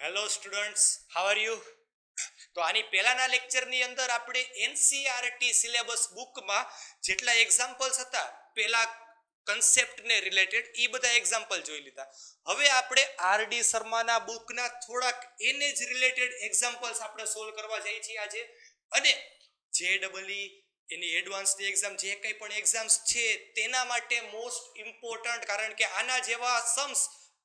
Hello students, how are you? તો આની પહેલાના લેક્ચરની અંદર આપણે એનસીઈઆરટી સિલેબસ બુકમાં જેટલા એક્ઝામ્પલ્સ હતા પહેલા કન્સેપ્ટને રિલેટેડ એ બધા એક્ઝામ્પલ જોઈ લીધા. હવે આપણે આરડી શર્માના બુકના થોડાક એને જ રિલેટેડ એક્ઝામ્પલ્સ આપણે સોલ્વ કરવા જઈએ છીએ આજે. અને જેડબલઈ એની એડવાન્સની એક્ઝામ જે કંઈ પણ એક્ઝામ્સ છે તેના માટે મોસ્ટ ઇમ્પોર્ટન્ટ, કારણ કે આના જેવા સમ્સ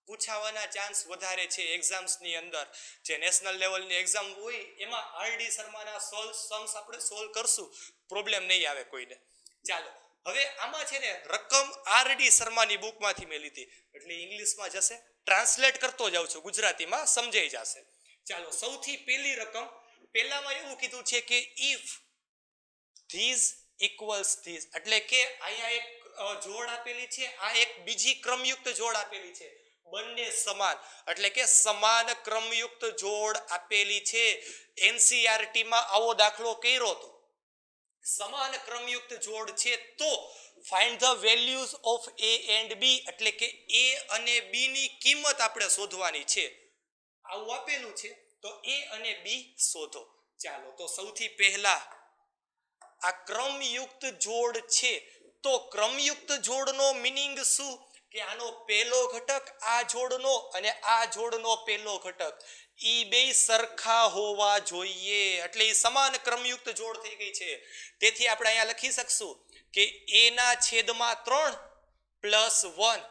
પૂછાવાના ચાન્સ વધારે છે એક્ઝામ્સની અંદર. જે નેશનલ લેવલની એક્ઝામ હોય એમાં આરડી શર્માના સમ્સ આપણે સોલ્વ કરશું, પ્રોબ્લેમ નહીં આવે કોઈને. ચાલો, હવે આમાં છે ને રકમ આરડી શર્માની બુકમાંથી મેં લીધી એટલે ઇંગ્લિશમાં જશે, ટ્રાન્સલેટ કરતો જાઉં છું, ગુજરાતીમાં સમજાઈ જશે. ચાલો, સૌથી પહેલી રકમ, પહેલામાં એવું કીધું છે કે ઇફ ધીઝ ઇક્વલ્સ ધીઝ, એટલે કે અહીંયા એક જોડ આપેલી છે, આ એક બીજી ક્રમયુક્ત જોડ આપેલી છે, બંને સમાન, એટલે કે સમાન ક્રમયુક્ત જોડ આપેલી છે. એનસીઈઆરટી માં આવો દાખલો કર્યો તો સમાન ક્રમયુક્ત જોડ છે તો find the values of A and B, એટલે કે એ અને બી ની કિંમત આપણે શોધવાની છે. આવું આપેલું છે તો એ અને બી શોધો. ચાલો, તો સૌથી પહેલા આ ક્રમયુક્ત જોડ છે તો ક્રમયુક્ત જોડનો મિનિંગ શું? કે આનો પહેલો ઘટક આ જોડનો અને આ જોડનો પહેલો ઘટક ઈ બે સરખા હોવા જોઈએ, એટલે એ સમાન ક્રમયુક્ત જોડ થઈ ગઈ છે. તેથી આપણે અહીંયા લખી શકશું કે a ના છેદમાં 3 પ્લસ 1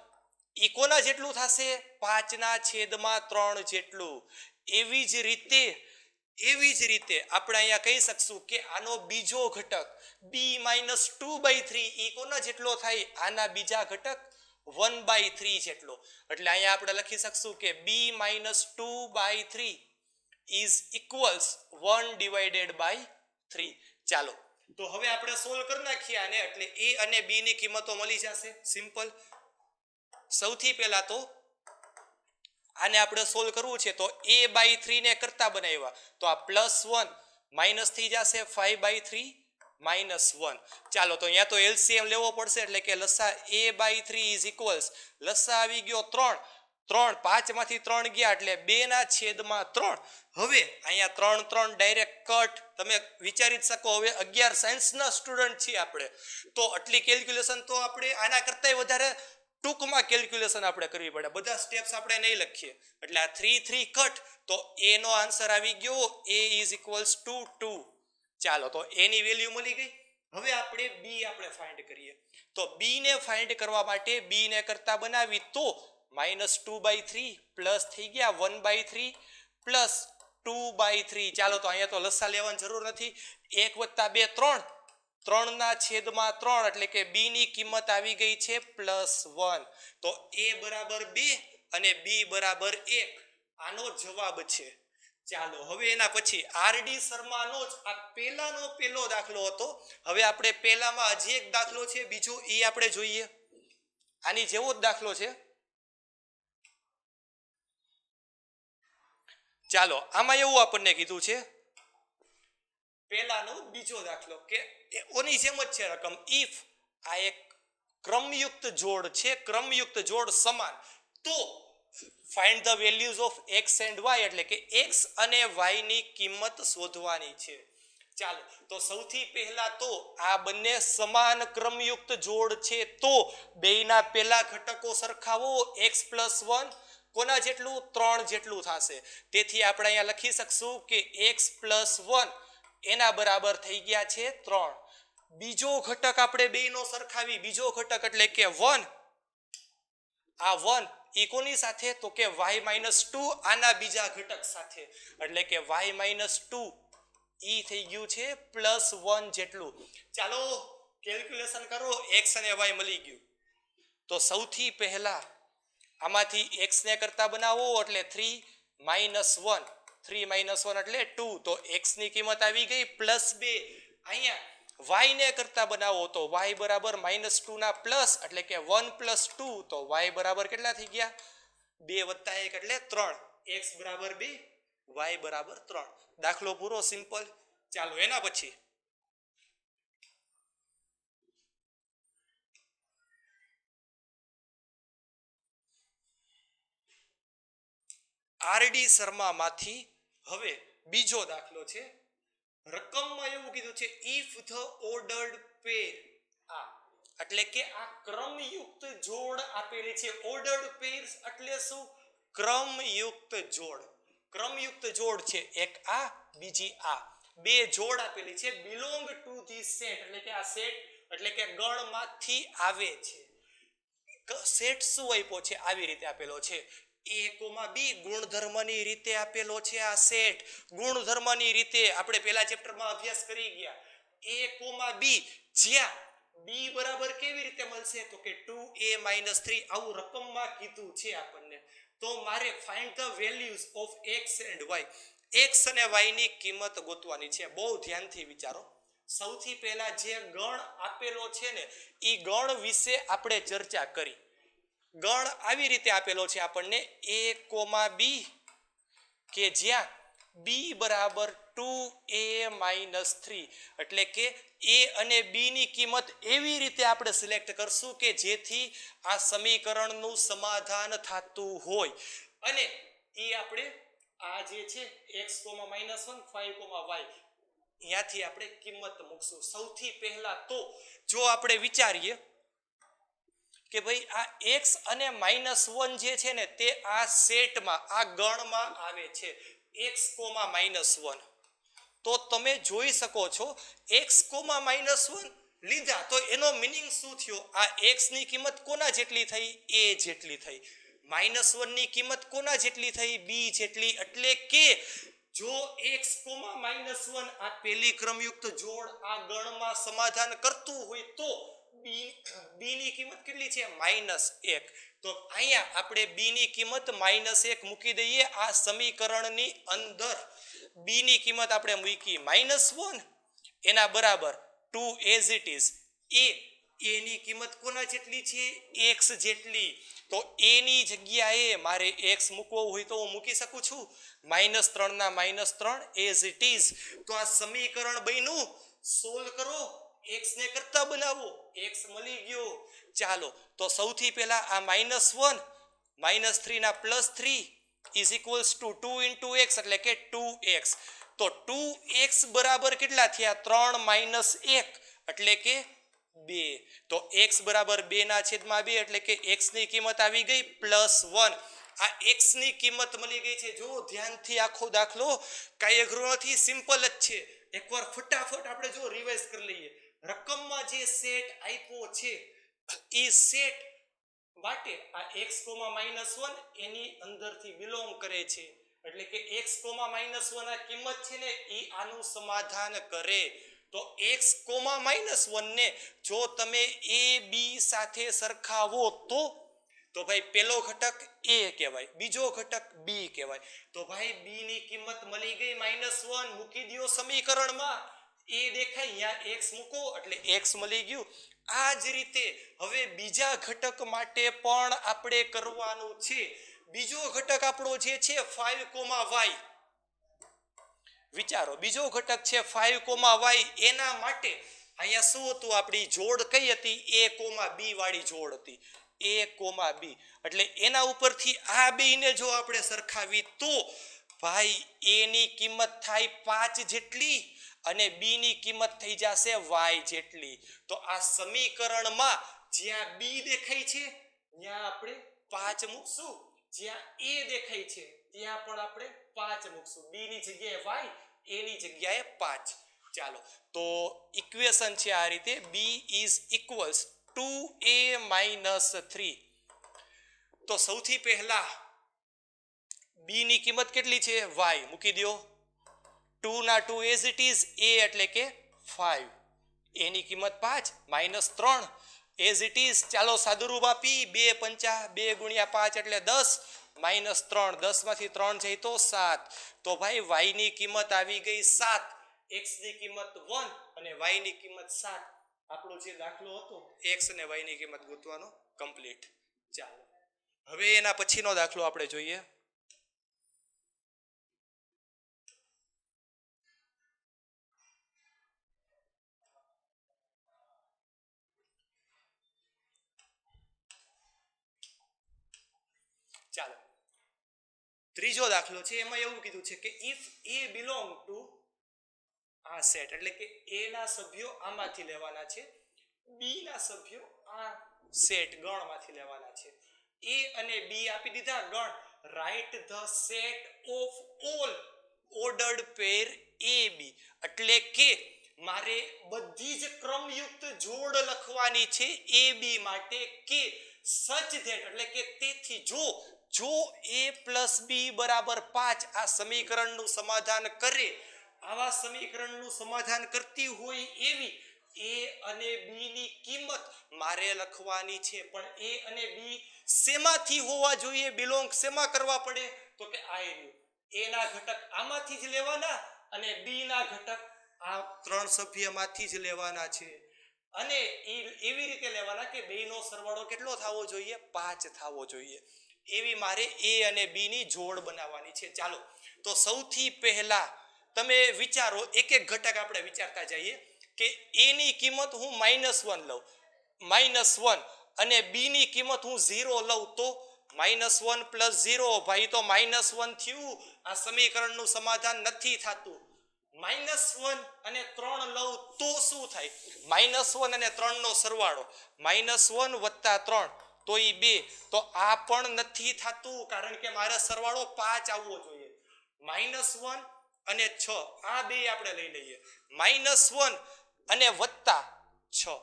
ઈ કોના જેટલું થશે? 5 ના છેદમાં 3 જેટલું. એવી જ રીતે આપણે અહીંયા કહી શકશું કે આનો બીજો ઘટક b-2/3 ઈ કોના જેટલો થાય? આના બીજા ઘટક 1/3 જેટલો. એટલે અહીંયા આપણે લખી શકશું કે b-2/3 is equals 1/3. ચાલો, તો હવે આપણે સોલ્વ કરી નાખીએ આને, એટલે a અને b ની કિંમતો મળી જશે. સિમ્પલ. સૌથી પહેલા તો આને આપણે સોલ્વ કરવું છે તો a/3 ને કરતા બનાવ્યા તો આ +1 માઇનસ થઈ જશે 5/3 -1. ચાલો, તો અહીંયા તો એલસીએમ લેવો પડશે, એટલે કે લસા a/3 ઇઝ ઇક્વલ્સ, લસા આવી ગયો 3, 5 માંથી 3 ગયા એટલે 2 ના છેદમાં 3. હવે અહીંયા 3 3 ડાયરેક્ટ કટ. તમે વિચારી જ શકો, હવે 11 સાયન્સના સ્ટુડન્ટ છીએ આપણે, તો આટલી કેલ્ક્યુલેશન તો આપણે આના કરતાંય વધારે ટૂંકમાં કેલ્ક્યુલેશન આપણે કરવી પડે, બધા સ્ટેપ્સ આપણે નહીં લખીએ. એટલે આ 3 3 કટ, તો એ નો આન્સર આવી ગયો a ઇઝ ઇક્વલ્સ ટુ 2. ચાલો, તો એ ની વેલ્યુ મળી ગઈ. હવે આપણે બી આપણે ફાઇન્ડ કરીએ. તો બી ને ફાઇન્ડ કરવા માટે બી ને કરતા બનાવી તો -2/3 પ્લસ થઈ ગયા 1/3 પ્લસ 2/3. ચાલો, તો અહીંયા તો લસા લેવાની જરૂર નથી. 1 + 2 3, 3 ના છેદમાં 3, એટલે કે બી ની કિંમત આવી ગઈ છે +1. તો a બરાબર 2 અને b બરાબર 1 આનો જવાબ છે. ચાલો, હવે એના પછી આરડી શર્માનો જ આ પહેલો દાખલો હતો. હવે આપણે પહેલામાં હજી એક દાખલો છે બીજો, એ આપણે જોઈએ. આની જેવો જ દાખલો છે. ચાલો, આમાં એવું આપણને કીધું છે, પહેલાનો બીજો દાખલો કે ઓની જેમ જ છે રકમ. ઇફ આ એક ક્રમયુક્ત જોડ છે, ક્રમયુક્ત જોડ સમાન, તો find the values of x and y, એટલે કે x અને y ની કિંમત શોધવાની છે. ચાલો, તો સૌથી પહેલા તો આ બંને સમાન ક્રમયુક્ત જોડ છે તો બેયના પહેલા ઘટકો સરખાવો. x + 1 કોના જેટલું? 3 જેટલું થશે. તેથી આપણે અહીંયા લખી શકશું કે x + 1 એના બરાબર થઈ ગયા છે 3. બીજો ઘટક આપણે બેયનો સરખાવી, બીજો ઘટક એટલે કે 1. આ 1 ઈ કોની સાથે? તો કે y-2 આના બીજા ઘટક સાથે, એટલે કે y-2 ઈ થઈ ગયું છે +1 જેટલું. ચાલો, કેલ્ક્યુલેશન કરો, x અને y મળી ગયું. તો સૌથી પહેલા આમાંથી x ને કરતા બનાવો એટલે 3 - 1, 3 - 1 એટલે 2, તો x ની કિંમત આવી ગઈ +2. અહીંયા y ને કરતા બનાવો તો y બરાબર -2 ના પ્લસ, એટલે કે 1 + 2, તો y બરાબર કેટલા થઈ ગયા? 2 + 1 એટલે 3. x બરાબર 2, y બરાબર 3. દાખલો પૂરો, સિમ્પલ. ચાલો, એના પછી આરડી શર્મામાંથી હવે બીજો દાખલો છે. રકમમાં એવું કીધું છે ઇફ ધ ઓર્ડર્ડ પેર, આ એટલે કે આ ક્રમયુક્ત જોડ આપેલી છે. ઓર્ડર્ડ પેર્સ એટલે શું? ક્રમયુક્ત જોડ. ક્રમયુક્ત જોડ છે એક આ બીજી આ બે જોડ આપેલી છે. બિલોંગ ટુ ધી સેટ એટલે કે આ સેટ એટલે કે ગણમાંથી આવે છે. સેટ શું આપ્યો છે? આવી રીતે આપેલો છે. a, b ગુણધર્મની રીતે આપેલો છે. આ સેટ ગુણધર્મની રીતે આપણે પહેલા ચેપ્ટરમાં અભ્યાસ કરી ગયા. a, b જ્યાં b બરાબર કેવી રીતે મળશે? તો કે 2a - 3 આવું રકમમાં કીધું છે આપણને. તો મારે find the values of x and y, x અને y ની કિંમત ગોતવાની છે. બહુ ધ્યાનથી વિચારો. સૌથી પહેલા જે ગણ આપેલો છે ને એ ગણ વિશે આપણે ચર્ચા કરી. ગણ આવી રીતે આપેલો છે આપણને a, b કે જ્યાં b બરાબર 2a - 3 એટલે કે a અને b ની કિંમત એવી રીતે આપણે સિલેક્ટ કરશું કે જેથી આ સમીકરણનું સમાધાન થતું હોય. અને એ આપણે આ જે છે x, -1 5, y ત્યાંથી આપણે કિંમત મૂકશું. સૌથી પહેલા તો જો આપણે વિચારીએ કે ભાઈ આ x અને -1 જે છે ને તે આ સેટમાં આ ગણમાં આવે છે. x, -1 તો તમે જોઈ શકો છો x, -1 લીધા તો એનો મિનિંગ શું થયો? આ x ની કિંમત કોના જેટલી થઈ? a જેટલી થઈ. -1 ની કિંમત કોના જેટલી થઈ? b જેટલી. એટલે કે જો x, -1 આ પેલી ક્રમયુક્ત જોડ આ ગણમાં સમાધાન કરતું હોય તો b ની કિંમત કેટલી છે? -1. તો અહીંયા આપણે b ની કિંમત -1 મૂકી દઈએ. આ સમીકરણની અંદર b ની કિંમત આપણે મૂકી -1 એના બરાબર 2 as it is. a ની કિંમત કોના જેટલી છે? x જેટલી. તો a ની જગ્યાએ મારે x મૂકવો હોય તો હું મૂકી શકું છું. -3 ના -3 as it is. તો આ સમીકરણ બન્યું. સોલ્વ કરો, x ને કરતા બનાવો. x મળી ગયો. ચાલો તો સૌથી પહેલા આ -1 -3 ના +3 is equals to 2 * x એટલે કે 2x. તો 2x બરાબર કેટલા થયા? 3 - 1 એટલે કે 2. તો x બરાબર 2 ના છેદમાં 2 એટલે કે x ની કિંમત આવી ગઈ +1. આ x ની કિંમત મળી ગઈ છે. જો ધ્યાનથી આખો દાખલો કાંઈ અઘરો નથી, સિમ્પલ જ છે. એકવાર ફટાફટ આપણે જો રિવાઇઝ કરી લઈએ. રકમમાં જે સેટ આપ્યો છે એ સેટ માટે આ x, -1 એની અંદરથી બિલોંગ કરે છે. એટલે કે x, -1 આ કિંમત છે ને એ આનું સમાધાન કરે. તો x, -1 ને જો તમે a b સાથે સરખાવો તો ભાઈ પેલો ઘટક a કહેવાય, બીજો ઘટક b કહેવાય. તો ભાઈ b ની કિંમત મળી ગઈ -1. મૂકી દો સમીકરણમાં. a દેખાય અહીંયા x મૂકો એટલે x મળી ગયું. આ જ રીતે હવે બીજા ઘટક માટે પણ આપણે કરવાનું છે. બીજો ઘટક આપણો જે છે 5, y. વિચારો, બીજો ઘટક છે 5, y. એના માટે અહીંયા શું હતું? આપણી જોડ કઈ હતી? a, b વાળી જોડ હતી. a, b એટલે એના ઉપરથી આ બે ને જો આપણે સરખાવી તો ભાઈ a ની કિંમત થાય 5 જેટલી અને b ની કિંમત થઈ જશે y જેટલી. તો આ સમીકરણમાં જ્યાં b દેખાય છે ત્યાં આપણે 5 મૂકશું. જ્યાં a દેખાય છે ત્યાં પણ આપણે 5 મૂકશું. b ની જગ્યાએ y, a ની જગ્યાએ 5. ચાલો તો ઇક્વેશન છે આ રીતે. b is equals 2a - 3. તો સૌથી પહેલા b ની કિંમત કેટલી છે? y મૂકી દો. 2 ના 2 as it is. a એટલે કે 5. a ની કિંમત 5 -3 as it is. ચાલો સાદુરૂપ આપી. 2 × 5 2 × 5 એટલે 10 -3 10 માંથી 3 જાય તો 7. તો ભાઈ y ની કિંમત આવી ગઈ 7, x ની કિંમત 1 અને y ની કિંમત 7. આપણો જે દાખલો હતો x અને y ની કિંમત ગોતવાનો કમ્પ્લીટ. ચાલો હવે એના પછીનો દાખલો આપણે જોઈએ. ચાલો ત્રીજો દાખલો છે એમાં એવું કીધું છે કે ઇફ એ બિલોંગ ટુ આ સેટ, એટલે કે એ ના સભ્યો આમાંથી લેવાના છે, બી ના સભ્યો આ સેટ ગણમાંથી લેવાના છે. એ અને બી આપી દીધા ગણ. Write the set of all ordered pair A B, એટલે કે મારે બધી જ ક્રમયુક્ત જોડ લખવાની છે એ બી માટે કે સચ ધેટ, એટલે કે તેથી જો a પ્લસ બી બરાબર 5 આ સમીકરણનું સમાધાન કરે, આવા સમીકરણનું સમાધાન કરતી હોય એવી એ અને બી ની કિંમત મારે લખવાની છે. પણ એ અને બી શેમાંથી હોવા જોઈએ, બિલોંગ શેમાં કરવા પડે, તો કે આ એ ના ઘટક આમાંથી જ લેવાના અને બી ના ઘટક આ ત્રણ સભ્યમાંથી જ લેવાના છે. અને એવી રીતે લેવાના કે બેયનો સરવાળો કેટલો થવો જોઈએ, 5 થવો જોઈએ. એવી મારે એ અને બી ની જોડ બનાવવાની છે. ચાલો તો સૌથી પહેલા તમે વિચારો, એક એક ઘટક આપણે વિચારતા જઈએ કે એ ની કિંમત હું -1 લઉં, -1, અને બી ની કિંમત હું 0 લઉં તો -1 + 0 ભાઈ તો -1 થયું. આ સમીકરણનું સમાધાન નથી થતું. -1 અને 3 લઉં તો શું થાય, -1 અને 3 નો સરવાળો -1 + 3 તો એ 2, તો આ પણ નથી થતું કારણ કે મારે સરવાળો 5 આવવો જોઈએ. -1 અને 6 આ બે આપણે લઈ લઈએ, -1 અને +6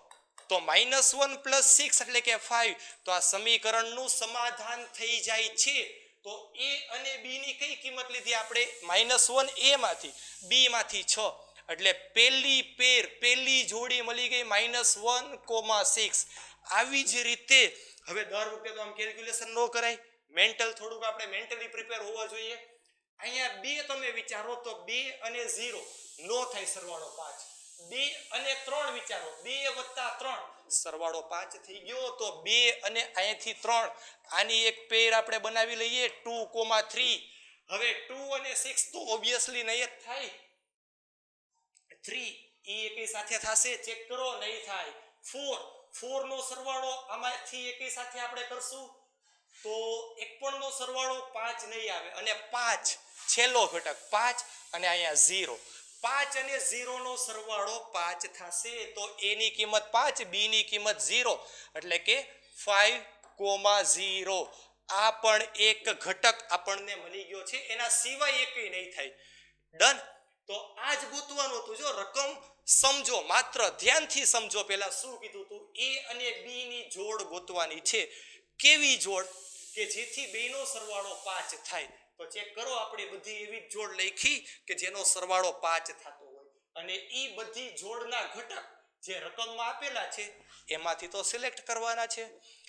તો -1 + 6 એટલે કે 5, તો આ સમીકરણનું સમાધાન થઈ જાય છે. તો એ અને બી ની કઈ કિંમત લીધી આપણે, -1 એ માંથી, બી માંથી 6, એટલે પહેલી જોડી મળી ગઈ -1,6. આવી જ રીતે હવે દર વખતે તો આમ કેલ્ક્યુલેશન ન કરાય, મેન્ટલ થોડુંક આપણે મેન્ટલી પ્રિપેર હોવા જોઈએ. અહીંયા 2 તમે વિચારો તો 2 અને 0 નો થાય સરવાળો 5. 2 અને 3 વિચારો, 2 + 3 સરવાળો 5 થઈ ગયો. તો 2 અને અહીંથી 3 આની એક પેર આપણે બનાવી લઈએ 2,3. હવે 2 અને 6 તો ઓબ્વિયસલી નહીં જ થાય. 3 એ એકી સાથે થશે, ચેક કરો, નહીં થાય. 4 નો સરવાળો આમાંથી એકી સાથે આપણે કરશું તો એક પણ નો સરવાળો 5 નહીં આવે. અને 5 છેલ્લો ઘટક 5 અને અહીંયા 0, 5 અને 0 નો સરવાળો 5 થશે. તો a ની કિંમત 5, b ની કિંમત 0, એટલે કે 5,0. આ પણ એક ઘટક આપણને મળી ગયો છે, એના સિવાય એકય નહીં થાય. ડન. તો આ જ ગોતવાનું હતું. જો રકમ સમજો, માત્ર ધ્યાનથી સમજો. પહેલા શું કીધું હતું, a અને b ની જોડ ગોતવાની છે. કેવી જોડ કે જેથી બેનો સરવાળો 5 થાય. તો ચેક કરો, આપણે બધી એવી જોડ લખી કે જેનો સરવાળો 5 થતો હોય, અને એ બધી જોડના ઘટક જે રકમમાં આપેલા છે એમાંથી તો સિલેક્ટ કરવાના છે.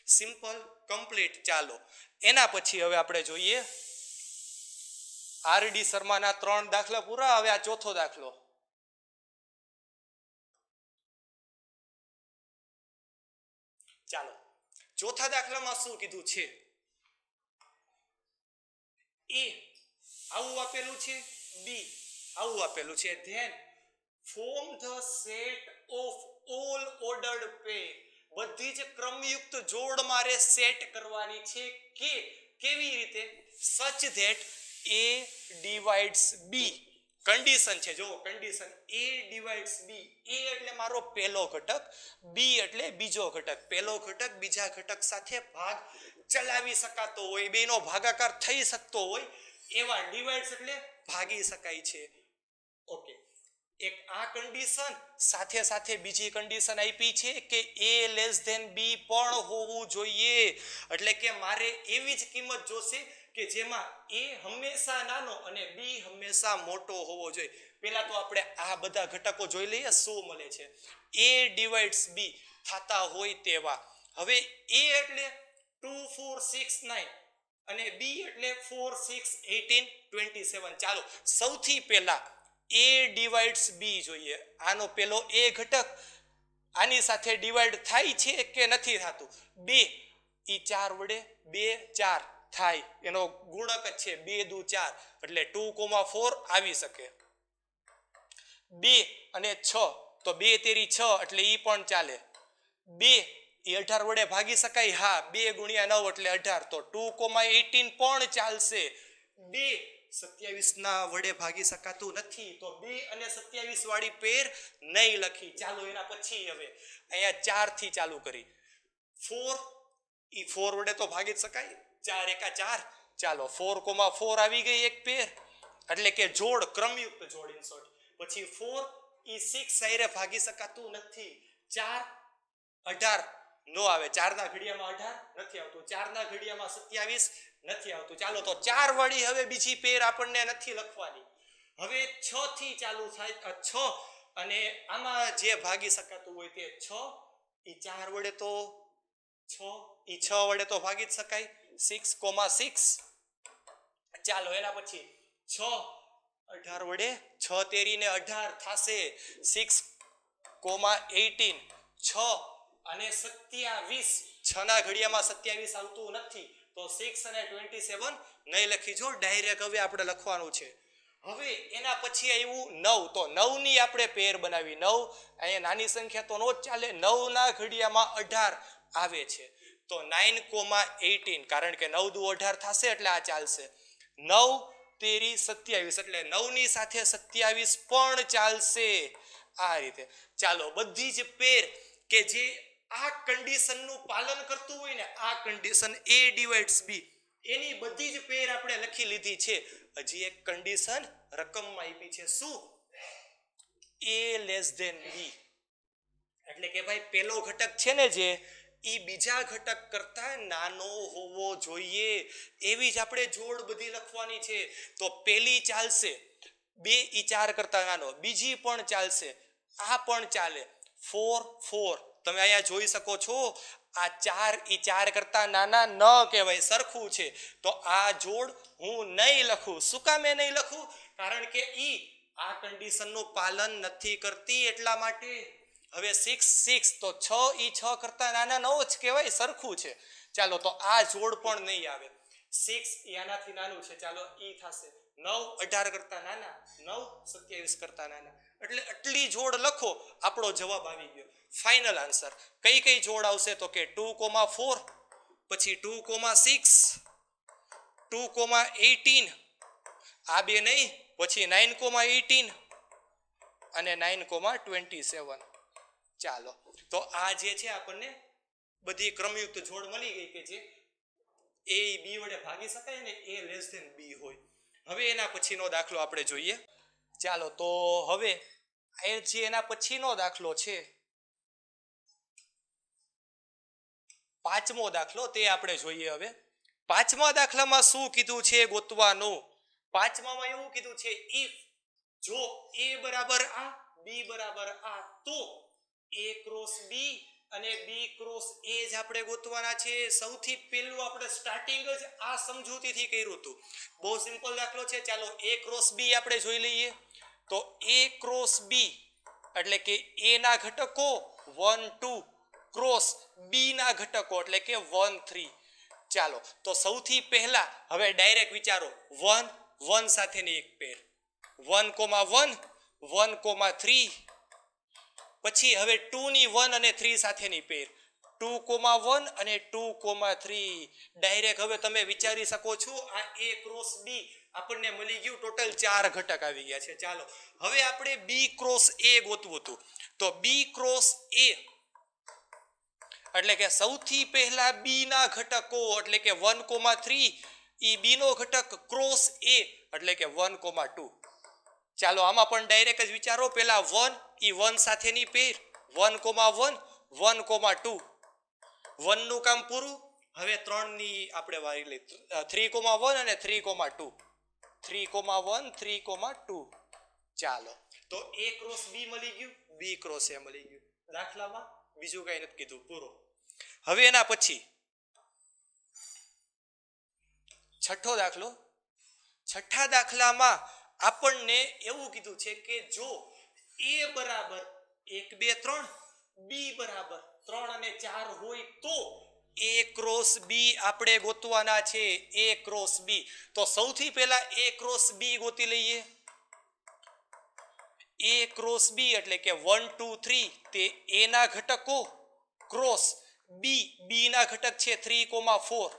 Simple, complete. ચાલો એના પછી હવે આપણે જોઈએ આરડી શર્માના 3 દાખલા પૂરા. હવે આ ચોથો દાખલો. ચાલો ચોથા દાખલામાં શું કીધું છે, એ આવું આપેલું છે, બી આવું આપેલું છે. Then form the set of all ordered pair. બધી જ ક્રમયુક્ત જોડ મારે સેટ કરવાની છે. કે કેવી રીતે, સચ that a divides b. Condition છે, જો condition a divides b. a એટલે મારો પહેલો ઘટક, b એટલે બીજો ઘટક. પહેલો ઘટક બીજા ઘટક સાથે ભાગ ચલાવી શકાતો હોય, બેનો ભાગાકાર થઈ શકતો હોય એવા ડિવાઇડ્સ એટલે ભાગી શકાય છે. ઓકે, એક આ કન્ડિશન સાથે સાથે બીજી કન્ડિશન આપી છે કે a b પણ હોવું જોઈએ. એટલે કે મારે એવી જ કિંમત જોશે કે જેમાં a હંમેશા નાનો અને b હંમેશા મોટો હોવો જોઈએ. પહેલા તો આપણે આ બધા ઘટકો જોઈ લઈએ શું મળે છે. a ડિવાઇડ્સ b થતા હોય તેવા. હવે a એટલે 2, 4, 6, 9 અને b એટલે 4, 6, 18, 27. ચાલો સૌથી પહેલા a ડિવાઇડ્સ b જોઈએ. આનો પેલો a ઘટક આની સાથે ડિવાઈડ થાય છે કે નથી થતું, 2 ઈ 4 વડે 2 4 થાય, એનો ગુણક જ છે 2 દુ 4, એટલે 2,4 આવી શકે. 2 અને 6 તો 2 તેરી 6 એટલે ઈ પણ ચાલે. 2 એ 18 વડે ભાગી શકાય, હા, 2 × 9 એટલે 18, તો 2,18 પણ ચાલશે. બે 27 ના વડે ભાગી શકાતું નથી, તો 2 અને 27 વાળી પેર નહીં લખી. ચાલો એના પછી હવે અહીંયા 4 થી ચાલુ કરી. 4 ઈ 4 વડે તો ભાગી જ શકાય, 4 એકા 4. ચાલો 4,4 આવી ગઈ એક પેર, એટલે કે જોડ, ક્રમયુક્ત જોડ ઇન શોર્ટ. પછી 4 ઈ 6 સાઈરે ભાગી શકાતું નથી. 4 18 નો આવે, 4 ના ઘડિયામાં 18 નથી આવતું, 4 ના ઘડિયામાં 27 નથી આવતું. ચાલો તો 4 વાળી હવે બીજી પેર આપણને નથી લખવાની. હવે 6 થી ચાલુ થાય, 6 અને આમાં જે ભાગી શકાતું હોય તે 6 ઈ 4 વડે તો 6 ઈ 6 વડે તો ભાગી જ શકાય, 6,6. ચાલો એના પછી 6 18 વડે 6 તેરીને 18 થાશે 6,18. 6 અને 27, 6 ના ઘડિયામાં 27 આવતું નથી, તો 6 અને 27 નહીં લખી. જો ડાયરેક્ટ હવે આપણે લખવાનું છે. હવે એના પછી આવ્યું 9, તો 9 ની આપણે પેર બનાવી. 9 અહીંયા નાની સંખ્યા તો નો જ ચાલે, 9 ના ઘડિયામાં 18 આવે છે, તો 9,18, કારણ કે 9 દુ 18 થશે એટલે આ ચાલશે. 9 તેરી 27, એટલે 9 ની સાથે 27 પણ ચાલશે. આ રીતે ચાલો બધી જ પેર કે જે આ કન્ડિશનનું પાલન કરતું હોય ને, આ કન્ડિશન a ડિવાઇડ્સ b, એની બધી જ પેર આપણે લખી લીધી છે. હજી એક કન્ડિશન રકમમાં આપી છે, શું? a લેસ ધેન b, એટલે કે ભાઈ પેલો ઘટક છે ને જે, ઈ બીજા ઘટક કરતા નાનો હોવો જોઈએ. એવી જ આપણે જોડ બધી લખવાની છે. તો પેલી ચાલશે, 2 ઈ 4 કરતા નાનો, બીજી પણ ચાલશે, આ પણ ચાલે. 4 4 તમે અહીંયા જોઈ શકો છો, આ 4 ઈ 4 કરતા નાના ન કહેવાય, સરખું છે, તો આ જોડ હું નહીં લખું. શું કામ એ નહીં લખું? કારણ કે ઈ આ કન્ડિશનનું પાલન નથી કરતી, એટલા માટે. હવે 6 6, તો 6 ઈ 6 કરતા નાના નો જ કહેવાય, સરખું છે. ચાલો તો આ જોડ પણ નહીં આવે. 6 ઈ આનાથી નાનું છે, ચાલો ઈ થશે 9 18 કરતા નાના, 9 27 કરતા નાના, એટલે આટલી જોડ લખો, આપણો જવાબ આવી ગયો. ફાઇનલ આન્સર કઈ કઈ જોડ આવશે? તો કે 2,4, પછી 2,6, 2,18, આ બે નહીં, પછી 9,18 અને 9,27. ચાલો તો આ જે છે આપણને બધી ક્રમયુક્ત જોડ મળી ગઈ કે જે a b વડે ભાગી શકાય ને, a લેસ ધેન b હોય. હવે એના પછીનો દાખલો આપણે જોઈએ. ચાલો તો હવે એ જે એના પછીનો દાખલો છે, 5મો દાખલો, તે આપણે જોઈએ. હવે 5મા દાખલામાં શું કીધું છે ગોતવાનું? 5મામાં એવું કીધું છે, ઇફ જો a બરાબર આ, b બરાબર આ, તો a ક્રોસ b અને b ક્રોસ a જ આપણે ગોતવાના છે. સૌથી પહેલું આપણે સ્ટાર્ટિંગ જ આ સમજૂતીથી કર્યું હતું. બહુ સિમ્પલ દાખલો છે. ચાલો a ક્રોસ b આપણે જોઈ લઈએ. તો a ક્રોસ b એટલે કે a ના ઘટકો 1 2 ક્રોસ b ના ઘટકો એટલે કે 1 3. ચાલો તો સૌથી પહેલા હવે ડાયરેક્ટ વિચારો, 1 1 સાથેની એક પેર, 1,1 1,3, પછી હવે 2 ની 1 અને 3 સાથેની પેર, 2,1 અને 2,3. ડાયરેક્ટ હવે તમે વિચારી શકો છો, આ a ક્રોસ b આપણને મળી ગયું, ટોટલ 4 ઘટક આવી ગયા છે. ચાલો હવે આપણે b ક્રોસ a ગોતવું હતું. તો b ક્રોસ a એટલે કે સૌથી પહેલા b ના ઘટકો એટલે કે 1,3, ઈ b નો ઘટક ક્રોસ a એટલે કે 1,2. ચાલો આમાં પણ ડાયરેક્ટ જ વિચારો, પેલા 1 ઈ 1 સાથેની પેર, 1,1 1,2, 1 નું કામ પૂરું. હવે 3 ની આપણે વારી લઈ, 3,1 અને 3,2, 3,1 3,2. ચાલો તો a ક્રોસ b મળી ગયું, b ક્રોસ a મળી ગયું. દાખલામાં બીજું કઈ નથી કીધું, પૂરો. હવે એના પછી છઠ્ઠો દાખલો. છઠ્ઠા દાખલામાં આપણને એવું કીધું છે કે જો a બરાબર 1 2 3, b બરાબર 3 અને 4 હોય તો a ક્રોસ b આપણે ગોતવાના છે. a ક્રોસ b, તો સૌથી પહેલા a ક્રોસ b ગોતી લઈએ. a ક્રોસ b એટલે કે 1 2 3, તે a ના ઘટકો ક્રોસ b, b ના ઘટક છે 3,4.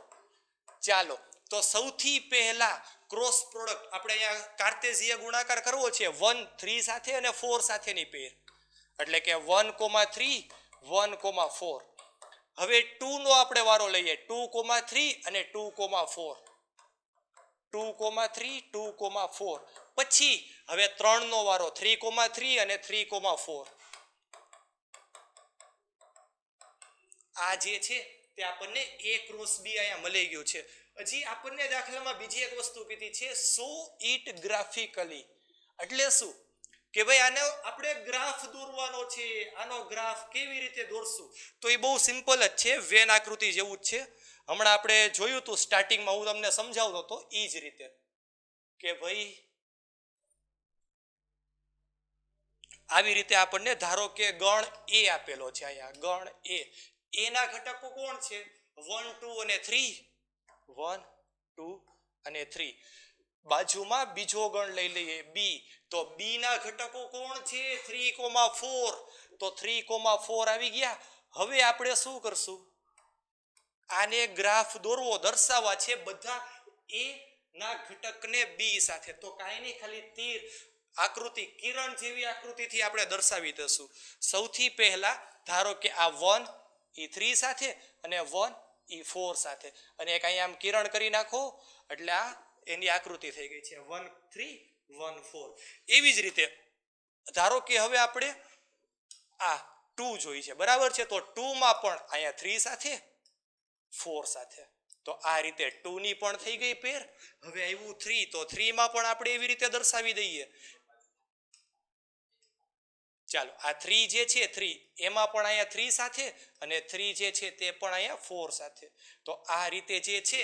ચાલો તો સૌથી પહેલા ક્રોસ પ્રોડક્ટ આપણે અહીંયા કાર્ટેશિય ગુણાકાર કરવો છે 1 3 સાથે અને 4 સાથેની પેર, એટલે કે 1,3 1,4. હવે 2 નો આપણે વારો લઈએ 2,3 અને 2,4 2,3 2,4. પછી હવે 3 નો વારો 3,3 અને 3,4. આ જે છે તે આપણને A ક્રોસ B અહીંયા મળી ગયું છે. હજી આપણને દાખલામાં બીજી એક વસ્તુ કીધી છે સો ઇટ ગ્રાફિકલી. એટલે શું કે ભાઈ આને આપણે ગ્રાફ દોરવાનો છે, આનો ગ્રાફ કેવી રીતે દોરશું? તો એ બહુ સિમ્પલ જ છે, વેન આકૃતિ જેવું જ છે. હમણાં આપણે જોયું હતું સ્ટાર્ટિંગમાં, હું તમને સમજાવતો હતો એ જ રીતે કે ભાઈ આવી રીતે આપણને ધારો કે ગણ A આપેલો છે, અહીંયા ગણ A, એના ઘટકો કોણ છે 1 2 અને 3, 1 2 અને 3. બાજુમાં બીજો ગણ લઈ લઈએ B, તો B ના ઘટકો કોણ છે 3,4, તો 3,4 આવી ગયા. હવે આપણે શું કરશું? આને ગ્રાફ દોરવો, દર્શાવવા છે બધા A ના ઘટકને B સાથે. તો કાંઈ નહીં, ખાલી તીર આકૃતિ, કિરણ જેવી આકૃતિથી આપણે દર્શાવી દઈશું. સૌથી પહેલા ધારો કે આ 1 એ 3 સાથે અને 1 એ 4 સાથે, અને એક અહીંયા આમ કિરણ કરી નાખો એટલે આ એની આકૃતિ થઈ ગઈ છે 1 3 1 4. એવી જ રીતે ધારો કે હવે આપણે આ 2 જોઈ છે, બરાબર છે, તો 2 માં પણ અહીંયા 3 સાથે 4 સાથે, તો આ રીતે 2 ની પણ થઈ ગઈ પેર. હવે આવ્યું 3, તો 3 માં પણ આપણે એવી રીતે દર્શાવી દઈએ. ચાલો આ 3 જે છે 3 એમાં પણ અહીંયા 3 સાથે અને 3 જે છે તે પણ અહીંયા 4 સાથે. તો આ રીતે જે છે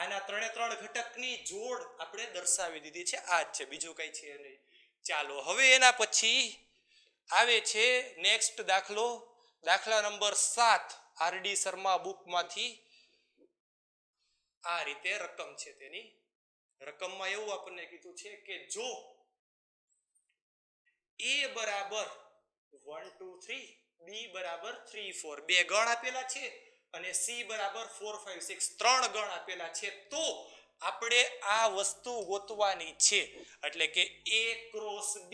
આના ત્રણે ત્રણ ઘટકની જોડ આપણે દર્શાવી દીધી છે. આ જ છે, બીજું કઈ છે નહીં. ચાલો હવે એના પછી આવે છે નેક્સ્ટ દાખલો, દાખલા નંબર 7 આરડી શર્મા બુકમાંથી. આ રીતે રકમ છે, તેની રકમમાં એવું આપણને કીધું છે કે જો A બરાબર 1 2 3, B બરાબર 3 4, બે ગણ આપેલા છે, અને C બરાબર 4 5 6 ત્રણ ગણ આપેલા છે, તો આપણે આ વસ્તુ ગોતવાની છે. એટલે કે A ક્રોસ B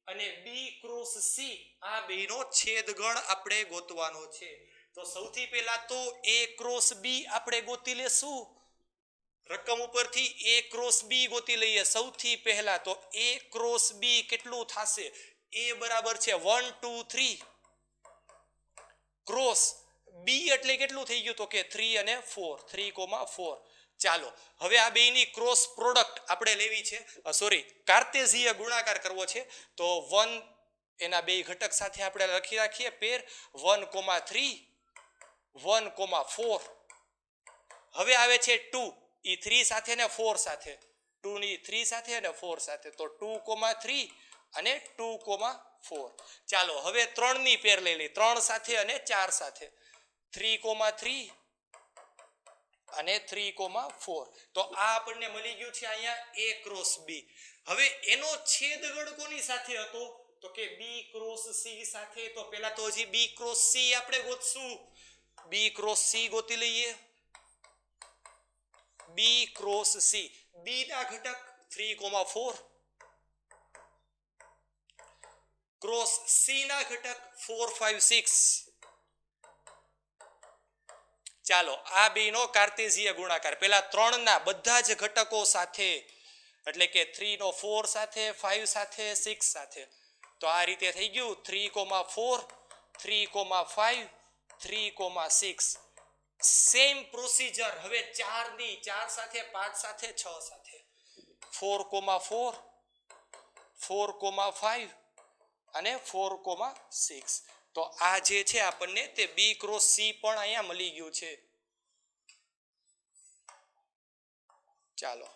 અને B ક્રોસ C આ બેનો છેદગણ આપણે ગોતવાનો છે. તો સૌથી પહેલા તો A ક્રોસ B આપણે ગોતી લેશું. રકમ ઉપરથી A ક્રોસ B ગોતી લઈએ સૌથી પહેલા. તો A ક્રોસ B કેટલું થશે? A બરાબર છે 1 2 3 ક્રોસ B એટલે કેટલું થઈ ગયું? તો કે 3 અને 4, 3,4. ચાલો હવે આ બેની ક્રોસ પ્રોડક્ટ આપણે લેવી છે, સોરી કાર્ટેશિય ગુણાકાર કરવો છે. તો 1 એના બે ઘટક સાથે આપણે લખી રાખીએ પેર 1,3 1,4. હવે આવે છે 2, એ 3 સાથે ને 4 સાથે, 2 ની 3 સાથે અને 4 સાથે, તો 2,3 અને 2,4. ચાલો હવે 3 ની પેર લઈ લઈએ, 3 સાથે અને 4 સાથે, 3,3 અને 3,4. તો આ આપણને મળી ગયું છે અહીંયા A ક્રોસ B. હવે એનો છેદગણ કોની સાથે હતો? તો કે B ક્રોસ C સાથે. તો પહેલા તો હજી B ક્રોસ C આપણે ગોતશું. B ક્રોસ C ગોતી લઈએ. B ક્રોસ C, B ના ઘટક 3,4 ક્રોસ C ના ઘટક 4 5 6. ચાલો આ બેનો કાર્ટેશિય ગુણાકાર પહેલા 3 ના બધા જ ઘટકો સાથે, એટલે કે 3 નો 4 સાથે, 5 સાથે, 6 સાથે. તો આ રીતે થઈ ગયું 3,4 3,5 3,6. સેમ પ્રોસીજર હવે 4 ની 4 સાથે, 5 સાથે, 6 સાથે, 4,4 4,5 અને 4,6. તો આ જે છે આપણને તે B ક્રોસ C પણ અહીંયા મળી ગયું છે. ચાલો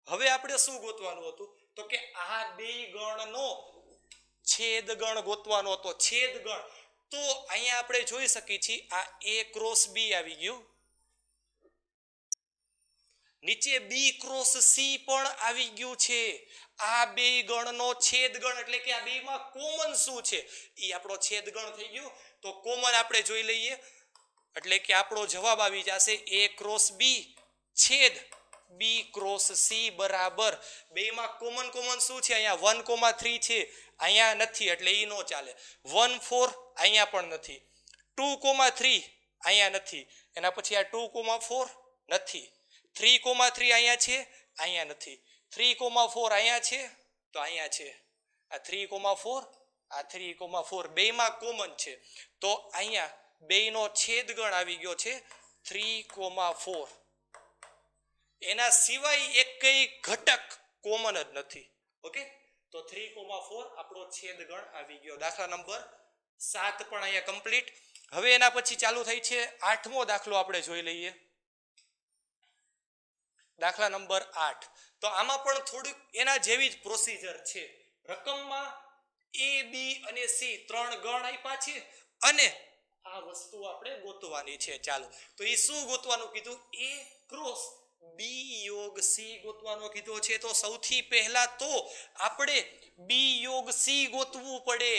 હવે આપણે શું ગોતવાનું હતું? તો કે આ બે ગણનો છેદગણ ગોતવાનો હતો. છેદગણ તો અહીંયા આપણે જોઈ શકીએ છીએ આ A ક્રોસ B આવી ગયું, નીચે B ક્રોસ C પણ આવી ગયું છે. આ બે ગણનો છેદગણ એટલે કે આ બેમાં કોમન શું છે એ આપણો છેદગણ થઈ ગયું. તો કોમન આપણે જોઈ લઈએ એટલે કે આપણો જવાબ આવી જશે A ક્રોસ B છેદ બી ક્રોસ સી બરાબર બેમાં કોમન શું છે? અહીંયા 1,3 છે, અહીંયા નથી એટલે ઈ નો ચાલે. 1 4 અહીંયા પણ નથી. 2,3 અહીંયા નથી. એના પછી આ 2,4 નથી. 3,3 અહીંયા છે, અહીંયા નથી. 3,4 અહીંયા છે તો અહીંયા છે. આ 3,4 આ 3,4 બેમાં કોમન છે તો અહીંયા બેયનો છેદગણ આવી ગયો છે 3,4. એના સિવાય એકય ઘટક કોમન જ નથી. ઓકે, તો 3,4 આપણો છેદગણ આવી ગયો. દાખલા નંબર 7 પણ અહીંયા કમ્પ્લીટ. હવે એના પછી ચાલુ થઈ છે 8મો દાખલો આપણે જોઈ લઈએ. દાખલા નંબર 8. તો આમાં પણ થોડુંક એના જેવી જ પ્રોસિજર છે. રકમમાં એ બી અને સી ત્રણ ગણ આપ્યા છે અને આ વસ્તુ આપણે ગોતવાની છે. ચાલો, તો એ શું ગોતવાનું કીધું? એ ક્રોસ બી યોગ સી ગોતવાનો કીધો છે. તો સૌથી પહેલા તો આપણે બી યોગ સી ગોતવું પડે.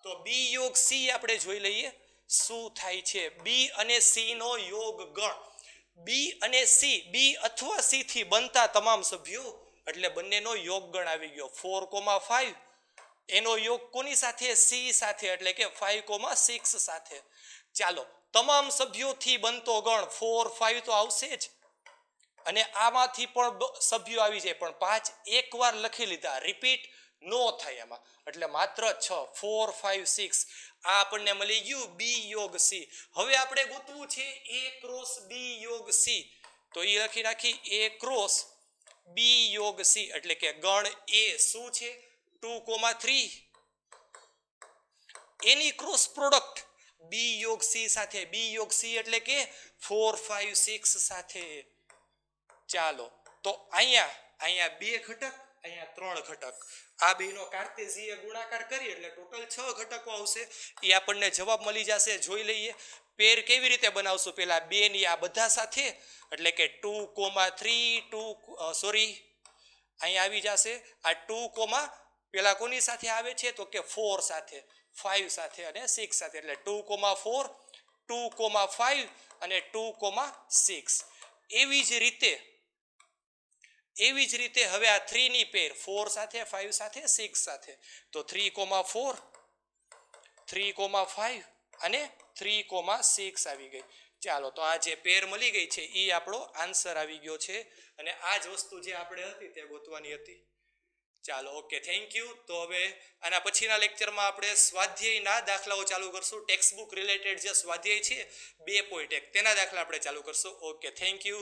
તો બી યોગ સી આપણે જોઈ લઈએ શું થાય છે. બી અને સી નો યોગ ગણ. બી અને સી, બી અથવા સી થી બનતા તમામ સભ્યો એટલે બંનેનો યોગ ગણ આવી ગયો 4,5. એનો યોગ કોની સાથે? સી સાથે, એટલે કે 5,6 સાથે. ચાલો, તમામ સભ્યોથી બનતો ગણ 4 5 તો આવશે જ અને આમાંથી પણ સભ્યો આવી જાય, પણ 5 એકવાર લખી લીધા, રિપીટ નો થાય એમાં, એટલે માત્ર 6 4 5 6 આ આપણને મળી ગયું બી યોગ સી. હવે આપણે ગોતવું છે એ ક્રોસ બી યોગ સી. તો એ લખી નાખી એ ક્રોસ બી યોગ સી એટલે કે ગણ એ શું છે? 2,3. એની ક્રોસ પ્રોડક્ટ બી યોગ સી સાથે. બી યોગ સી એટલે કે 4 5 6 સાથે. ચાલો, તો અહીંયા 2 ઘટક, અહીંયા 3 ઘટક. આ બેનો કાર્ટેશીય ગુણાકાર કરી એટલે ટોટલ 6 ઘટકો આવશે. એ આપણને જવાબ મળી જશે. જોઈ લઈએ પેર કેવી રીતે બનાવશું. પેલા 2 ની આ બધા સાથે એટલે કે 2,3 સોરી અહીંયા આવી જશે આ 2, પેલા કોની સાથે આવે છે? તો કે 4 સાથે, 5 સાથે અને 6 સાથે, એટલે 2,4 2,5 અને 2,6. એવી જ રીતે હવે આ 3 ની પેર 4 સાથે, 5 સાથે, 6 સાથે. તો 3,4 3,5 અને 3,6 આવી ગઈ. ચાલો, તો આ જે પેર મળી ગઈ છે એ આપણો આન્સર આવી ગયો છે અને આ જ વસ્તુ જે આપણે હતી તે ગોતવાની હતી. ચાલો, ઓકે, થેન્ક યુ. તો હવે આના પછીના લેક્ચરમાં આપણે સ્વાધ્યાયના દાખલાઓ ચાલુ કરશું. ટેક્સ્ટ બુક રિલેટેડ જે સ્વાધ્યાય છે 2.1 તેના દાખલા આપણે ચાલુ કરશું. Okay, thank you.